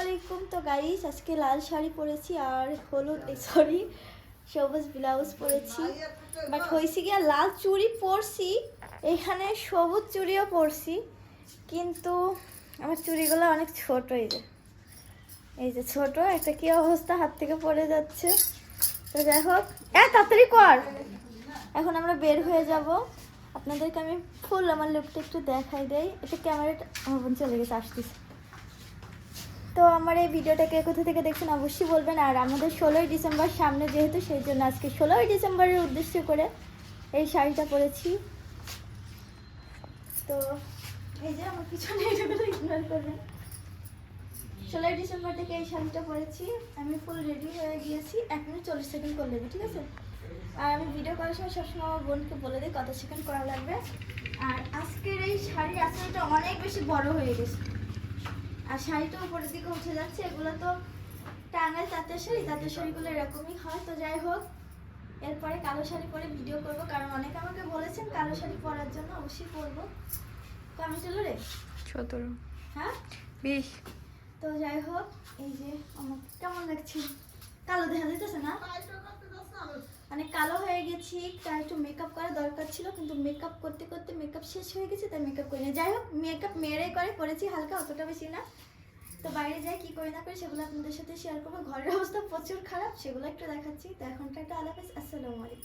আলাইকুম। তো গাইস আজকে লাল শাড়ি পরেছি আর হলুদ সবুজ ব্লাউজ পরেছি। বাট হয়েছে গিয়া লাল চুড়ি পরছি, এখানে সবুজ চুড়িও পরছি, কিন্তু আমার চুড়িগুলো অনেক ছোট। এই যে ছোট একটা কি অবস্থা, হাত থেকে পড়ে যাচ্ছে। তো যাই হোক, তাড়াতাড়ি কর। এখন আমরা বের হয়ে যাব, আপনাদেরকে আমি ফুল আমার লুকটা একটু দেখাই দেই। এটা ক্যামেরাটা আমার বোন চলে গেছে, আসতেছে। তো আমার এই ভিডিওটাকে কোথা থেকে দেখছেন অবশ্যই বলবেন। আর আমাদের 16ই ডিসেম্বর সামনে, যেহেতু সেই জন্য আজকে 16ই ডিসেম্বরের উদ্দেশ্য করে এই শাড়িটা পরেছি। তো এই যে আমার পিছনে এটাগুলো ইগনোর করবেন। 16ই ডিসেম্বর থেকে এই শাড়িটা পরেছি। আমি ফুল রেডি হয়ে গিয়েছি, 1 মিনিট 40 সেকেন্ড করে নেবে, ঠিক আছে? আর আমি ভিডিও করার সময় সবসময় আমার বোনকে বলে দিই কত সেকেন্ড করা লাগবে। আর আজকের এই শাড়ির আঁচলটা অনেক বেশি বড় হয়ে গেছে, আর শাড়িটা উপরের দিকে উঠে যাচ্ছে। এগুলো তো টাঙ্গাইল তাঁতের শাড়িগুলো এরকমই হয়। তো যাই হোক, এরপরে কালো শাড়ি পরে ভিডিও করব, কারণ অনেকে আমাকে বলেছেন কালো শাড়ি পরার জন্য। অবশ্যই পরবো। কমেন্ট হলো রে 17 হ্যাঁ 20। তো যাই হোক, এই যে আমার কেমন লাগছে, কালো দেখা যাইতেছে না? মানে কালো হয়ে গেছি, তাই একটু মেকআপ করা দরকার ছিল, কিন্তু মেকআপ করতে করতে মেকআপ শেষ হয়ে গেছে, তাই মেকআপ করি না। যাই হোক, মেকআপ মেয়েরাই করেছি হালকা, অতটা বেশি না। তো বাইরে যাই কি করি না করি সেগুলো আপনাদের সাথে শেয়ার করবো। ঘরের অবস্থা প্রচুর খারাপ, সেগুলো একটু দেখাচ্ছি। তো এখন একটা আল্লাহ হাফেজ, আসসালামু আলাইকুম।